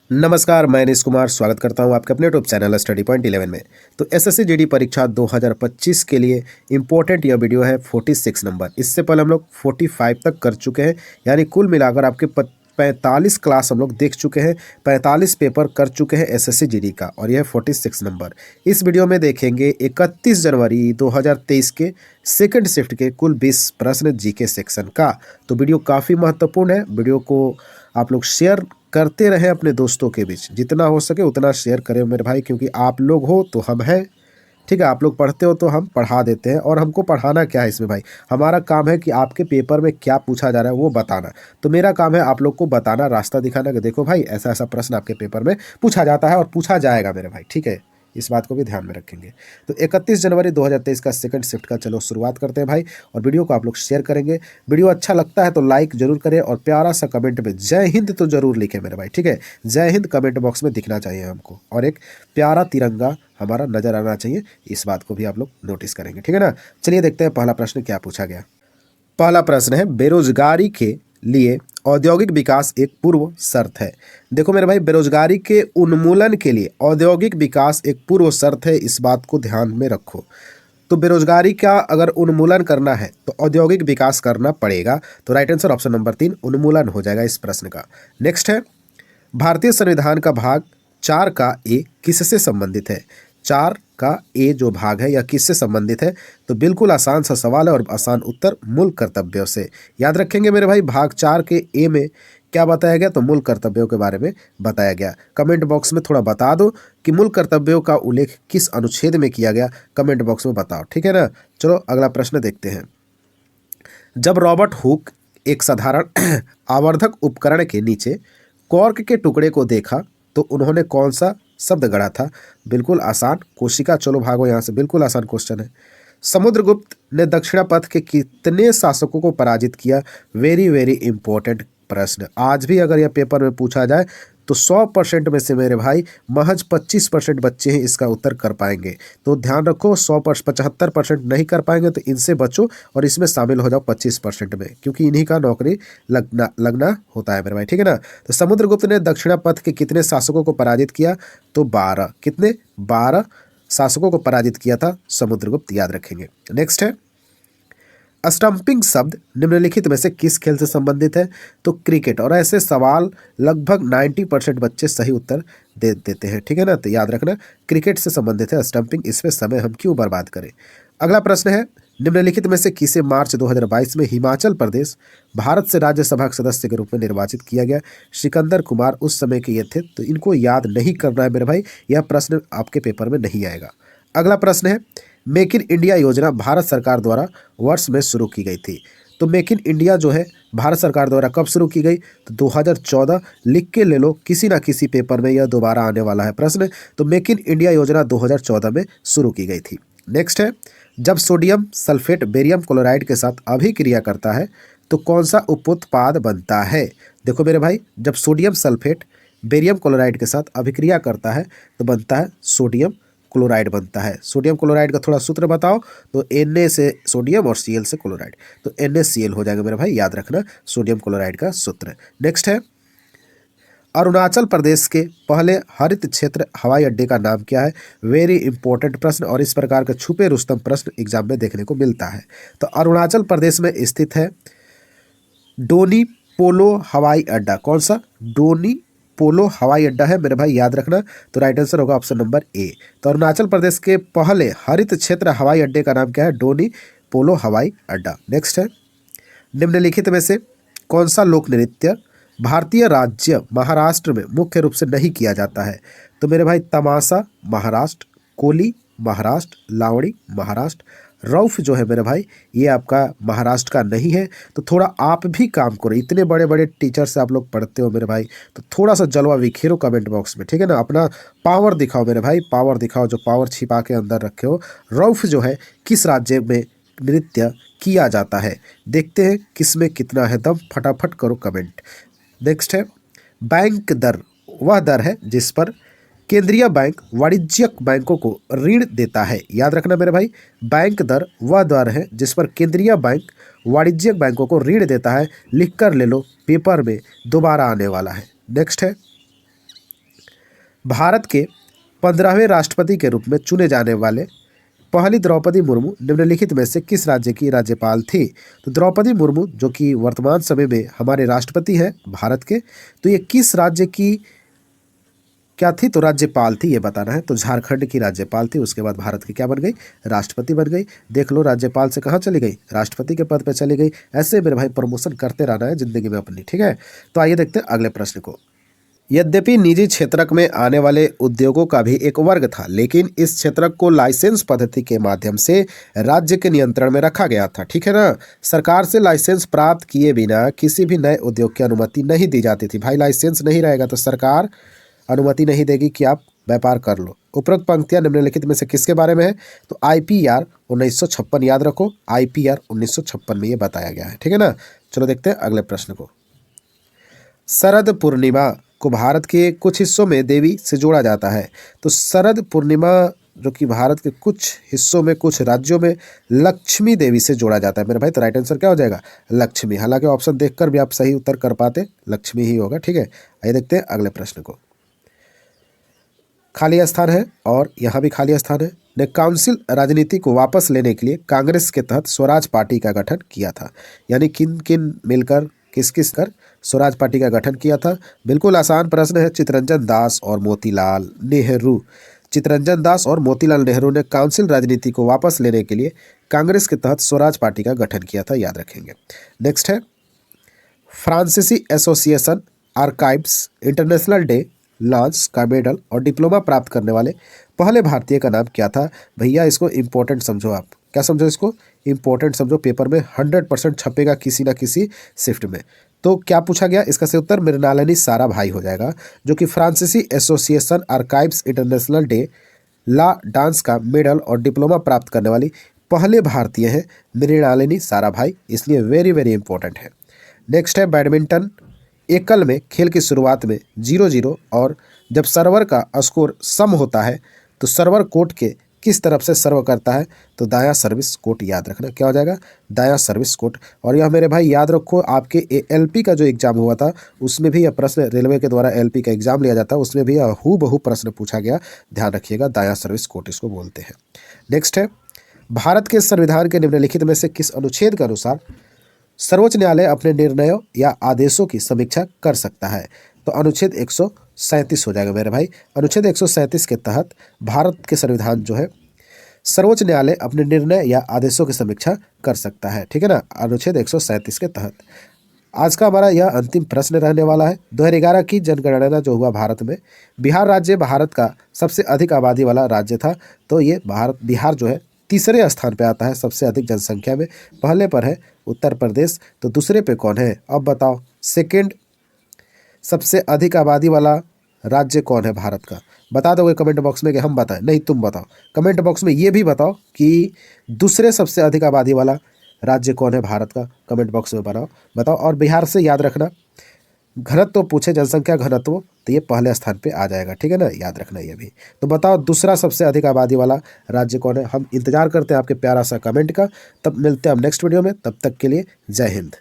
नमस्कार, मैं नीश कुमार स्वागत करता हूं आपके अपने यूट्यूब चैनल स्टडी पॉइंट 11 में। तो एसएससी जीडी परीक्षा 2025 के लिए इम्पोर्टेंट यह वीडियो है 46 नंबर। इससे पहले हम लोग 45 तक कर चुके हैं, यानी कुल मिलाकर आपके 45 क्लास हम लोग देख चुके हैं, 45 पेपर कर चुके हैं एसएससी जीडी का, और यह 46 नंबर। इस वीडियो में देखेंगे 31 जनवरी 2023 के सेकंड शिफ्ट के कुल 20 प्रश्न जीके सेक्शन का। तो वीडियो काफ़ी महत्वपूर्ण है। वीडियो को आप लोग शेयर करते रहें अपने दोस्तों के बीच, जितना हो सके उतना शेयर करें मेरे भाई, क्योंकि आप लोग हो तो हम हैं, ठीक है। आप लोग पढ़ते हो तो हम पढ़ा देते हैं, और हमको पढ़ाना क्या है इसमें भाई, हमारा काम है कि आपके पेपर में क्या पूछा जा रहा है वो बताना। तो मेरा काम है आप लोग को बताना, रास्ता दिखाना कि देखो भाई ऐसा ऐसा प्रश्न आपके पेपर में पूछा जाता है और पूछा जाएगा मेरे भाई, ठीक है। इस बात को भी ध्यान में रखेंगे। तो 31 जनवरी 2023 का सेकंड शिफ्ट का चलो शुरुआत करते हैं भाई, और वीडियो को आप लोग शेयर करेंगे। वीडियो अच्छा लगता है तो लाइक जरूर करें, और प्यारा सा कमेंट में जय हिंद तो जरूर लिखें मेरे भाई, ठीक है। जय हिंद कमेंट बॉक्स में दिखना चाहिए हमको, और एक प्यारा तिरंगा हमारा नजर आना चाहिए। इस बात को भी आप लोग नोटिस करेंगे, ठीक है ना। चलिए देखते हैं पहला प्रश्न क्या पूछा गया। पहला प्रश्न है, बेरोजगारी के लिए औद्योगिक विकास एक पूर्व शर्त है। देखो मेरे भाई, बेरोजगारी के उन्मूलन के लिए औद्योगिक विकास एक पूर्व शर्त है, इस बात को ध्यान में रखो। तो बेरोजगारी का अगर उन्मूलन करना है तो औद्योगिक विकास करना पड़ेगा। तो राइट आंसर ऑप्शन नंबर 3 उन्मूलन हो जाएगा इस प्रश्न का। नेक्स्ट है, भारतीय संविधान का भाग 4 का ए किससे संबंधित है। 4 का ए जो भाग है यह किससे संबंधित है। तो बिल्कुल आसान सा सवाल है, और आसान उत्तर मूल कर्तव्यों से। याद रखेंगे मेरे भाई, भाग 4 के ए में क्या बताया गया, तो मूल कर्तव्यों के बारे में बताया गया। कमेंट बॉक्स में थोड़ा बता दो कि मूल कर्तव्यों का उल्लेख किस अनुच्छेद में किया गया, कमेंट बॉक्स में बताओ, ठीक है ना। चलो अगला प्रश्न देखते हैं। जब रॉबर्ट हुक एक साधारण आवर्धक उपकरण के नीचे कॉर्क के टुकड़े को देखा तो उन्होंने कौन सा शब्द गढ़ा था। बिल्कुल आसान, कोशिका, चलो भागो यहाँ से, बिल्कुल आसान क्वेश्चन है। समुद्रगुप्त ने दक्षिणापथ के कितने शासकों को पराजित किया। वेरी वेरी इंपॉर्टेंट प्रश्न। आज भी अगर यह पेपर में पूछा जाए तो 100% में से मेरे भाई महज 25% बच्चे ही इसका उत्तर कर पाएंगे। तो ध्यान रखो, 75% नहीं कर पाएंगे तो इनसे बचो और इसमें शामिल हो जाओ 25% में, क्योंकि इन्हीं का नौकरी लगना होता है मेरे भाई, ठीक है ना। तो समुद्रगुप्त ने दक्षिणापथ के कितने शासकों को पराजित किया, तो 12। कितने? 12 शासकों को पराजित किया था समुद्रगुप्त, याद रखेंगे। नेक्स्ट है, स्टंपिंग शब्द निम्नलिखित में से किस खेल से संबंधित है। तो क्रिकेट। और ऐसे सवाल लगभग 90% बच्चे सही उत्तर दे देते हैं, ठीक है ना। तो याद रखना क्रिकेट से संबंधित है स्टंपिंग, इसमें समय हम क्यों बर्बाद करें। अगला प्रश्न है, निम्नलिखित में से किसे मार्च 2022 में हिमाचल प्रदेश भारत से राज्यसभा के सदस्य के रूप में निर्वाचित किया गया। सिकंदर कुमार उस समय के ये थे, तो इनको याद नहीं करना है मेरे भाई, यह प्रश्न आपके पेपर में नहीं आएगा। अगला प्रश्न है, मेक इन इंडिया योजना भारत सरकार द्वारा वर्ष में शुरू की गई थी। तो मेक इन इंडिया जो है भारत सरकार द्वारा कब शुरू की गई, तो 2014। लिख के ले लो, किसी ना किसी पेपर में यह दोबारा आने वाला है प्रश्न। तो मेक इन इंडिया योजना 2014 में शुरू की गई थी। नेक्स्ट है, जब सोडियम सल्फेट बेरियम क्लोराइड के साथ अभिक्रिया करता है तो कौन सा उपोत्पाद बनता है। देखो मेरे भाई, जब सोडियम सल्फेट बेरियम क्लोराइड के साथ अभिक्रिया करता है तो बनता है सोडियम क्लोराइड बनता है। सोडियम क्लोराइड का थोड़ा सूत्र बताओ, तो Na से सोडियम और Cl से क्लोराइड, तो NaCl हो जाएगा मेरे भाई, याद रखना सोडियम क्लोराइड का सूत्र। नेक्स्ट है, अरुणाचल प्रदेश के पहले हरित क्षेत्र हवाई अड्डे का नाम क्या है। वेरी इंपॉर्टेंट प्रश्न, और इस प्रकार का छुपे रुस्तम प्रश्न एग्जाम में देखने को मिलता है। तो अरुणाचल प्रदेश में स्थित है डोनी पोलो हवाई अड्डा। कौन सा? डोनी पोलो हवाई अड्डा है मेरे भाई, याद रखना। तो राइट आंसर होगा ऑप्शन नंबर ए। तो अरुणाचल प्रदेश के पहले हरित क्षेत्र हवाई अड्डे का नाम क्या है? डोनी पोलो हवाई अड्डा। नेक्स्ट है, निम्नलिखित में से कौन सा लोक नृत्य भारतीय राज्य महाराष्ट्र में मुख्य रूप से नहीं किया जाता है। तो मेरे भाई, तमाशा महाराष्ट्र, कोली महाराष्ट्र, लावणी महाराष्ट्र। रौफ जो है मेरे भाई ये आपका महाराष्ट्र का नहीं है। तो थोड़ा आप भी काम करो, इतने बड़े बड़े टीचर से आप लोग पढ़ते हो मेरे भाई, तो थोड़ा सा जलवा बिखेरो कमेंट बॉक्स में, ठीक है ना। अपना पावर दिखाओ मेरे भाई, पावर दिखाओ, जो पावर छिपा के अंदर रखे हो। रौफ जो है किस राज्य में नृत्य किया जाता है, देखते हैं किसमें कितना है दम, फटाफट करो कमेंट। नेक्स्ट है, बैंक दर वह दर है जिस पर केंद्रीय बैंक वाणिज्यिक बैंकों को ऋण देता है। याद रखना मेरे भाई, बैंक दर वह दर है जिस पर केंद्रीय बैंक वाणिज्यिक बैंकों को ऋण देता है। लिख कर ले लो, पेपर में दोबारा आने वाला है। नेक्स्ट है, भारत के 15वें राष्ट्रपति के रूप में चुने जाने वाले पहली द्रौपदी मुर्मू निम्नलिखित में से किस राज्य की राज्यपाल थी? तो द्रौपदी मुर्मू जो कि वर्तमान समय में हमारे राष्ट्रपति हैं भारत के, तो ये किस राज्य की क्या थी? तो राज्यपाल थी, ये बताना है। तो झारखंड की राज्यपाल थी। उसके बाद भारत की क्या बन गई? राष्ट्रपति बन गई। देख लो राज्यपाल से कहाँ चली गई? राष्ट्रपति के पद पे चली गई। ऐसे मेरे भाई प्रमोशन करते रहना है जिंदगी में अपनी, ठीक है। तो आइए देखते हैं अगले प्रश्न को। यद्यपि निजी क्षेत्रक में आने वाले उद्योगों का भी एक वर्ग था, लेकिन इस क्षेत्रक को लाइसेंस पद्धति के माध्यम से राज्य के नियंत्रण में रखा गया था, ठीक है ना। सरकार से लाइसेंस प्राप्त किए बिना किसी भी नए उद्योग की अनुमति नहीं दी जाती थी। भाई लाइसेंस नहीं रहेगा तो सरकार अनुमति नहीं देगी कि आप व्यापार कर लो। उपरोक्त पंक्तियां निम्नलिखित में से किसके बारे में है? तो IPR 1956 याद रखो, IPR 1956 में ये बताया गया है, ठीक है ना। चलो देखते हैं अगले प्रश्न को। शरद पूर्णिमा को भारत के कुछ हिस्सों में देवी से जोड़ा जाता है। तो शरद पूर्णिमा जो कि भारत के कुछ हिस्सों में, कुछ राज्यों में लक्ष्मी देवी से जोड़ा जाता है मेरे भाई। तो राइट आंसर क्या हो जाएगा? लक्ष्मी। हालांकि ऑप्शन देखकर भी आप सही उत्तर कर पाते, लक्ष्मी ही होगा, ठीक है। आइए देखते हैं अगले प्रश्न को। खाली स्थान है और यहाँ भी खाली स्थान है। ने काउंसिल राजनीति को वापस लेने के लिए कांग्रेस के तहत स्वराज पार्टी का गठन किया था। यानी किन किन मिलकर, किस किस कर स्वराज पार्टी का गठन किया था? बिल्कुल आसान प्रश्न है। चित्तरंजन दास और मोतीलाल नेहरू। चित्तरंजन दास और मोतीलाल नेहरू ने काउंसिल राजनीति को वापस लेने के लिए कांग्रेस के तहत स्वराज पार्टी का गठन किया था, याद रखेंगे। नेक्स्ट है फ्रांसीसी association archives international day launch का मेडल और डिप्लोमा प्राप्त करने वाले पहले भारतीय का नाम क्या था? भैया इसको इम्पोर्टेंट समझो। आप क्या समझो? इसको इम्पोर्टेंट समझो। पेपर में 100% छपेगा किसी ना किसी शिफ्ट में। तो क्या पूछा गया? इसका सही उत्तर मृणालिनी साराभाई हो जाएगा, जो कि फ्रांसीसी association archives international de la dance का मेडल और डिप्लोमा प्राप्त करने वाली पहले भारतीय हैं मृणालिनी साराभाई, इसलिए वेरी वेरी इंपॉर्टेंट है। नेक्स्ट है बैडमिंटन एकल में खेल की शुरुआत में 0-0 और जब सर्वर का स्कोर सम होता है तो सर्वर कोर्ट के किस तरफ से सर्व करता है? तो दायां सर्विस कोर्ट, याद रखना क्या हो जाएगा? दायां सर्विस कोर्ट। और यह मेरे भाई याद रखो, आपके LP का जो एग्जाम हुआ था उसमें भी यह प्रश्न, रेलवे के द्वारा LP का एग्जाम लिया जाता है, उसमें भी यह हूबहू प्रश्न पूछा गया। ध्यान रखिएगा, दायां सर्विस कोर्ट इसको बोलते हैं। नेक्स्ट है भारत के संविधान के निम्नलिखित में से किस अनुच्छेद के अनुसार सर्वोच्च न्यायालय अपने निर्णयों या आदेशों की समीक्षा कर सकता है? तो अनुच्छेद 137 हो जाएगा मेरे भाई। अनुच्छेद 137 के तहत भारत के संविधान जो है, सर्वोच्च न्यायालय अपने निर्णय या आदेशों की समीक्षा कर सकता है, ठीक है ना, अनुच्छेद 137 के तहत। आज का हमारा यह अंतिम प्रश्न रहने वाला है। 2011 की जनगणना जो हुआ भारत में, बिहार राज्य भारत का सबसे अधिक आबादी वाला राज्य था। तो ये बिहार जो है तीसरे स्थान पे आता है सबसे अधिक जनसंख्या में। पहले पर है उत्तर प्रदेश, तो दूसरे पे कौन है? अब बताओ सेकंड सबसे अधिक आबादी वाला राज्य कौन है भारत का? बता दोगे कमेंट बॉक्स में कि हम बताएं? नहीं, तुम बताओ कमेंट बॉक्स में। ये भी बताओ कि दूसरे सबसे अधिक आबादी वाला राज्य कौन है भारत का? कमेंट बॉक्स में बताओ। और बिहार से याद रखना, घनत्व तो पूछे, जनसंख्या घनत्व, तो ये पहले स्थान पे आ जाएगा, ठीक है ना, याद रखना ये भी। तो बताओ दूसरा सबसे अधिक आबादी वाला राज्य कौन है? हम इंतजार करते हैं आपके प्यारा सा कमेंट का। तब मिलते हैं हम नेक्स्ट वीडियो में, तब तक के लिए जय हिंद।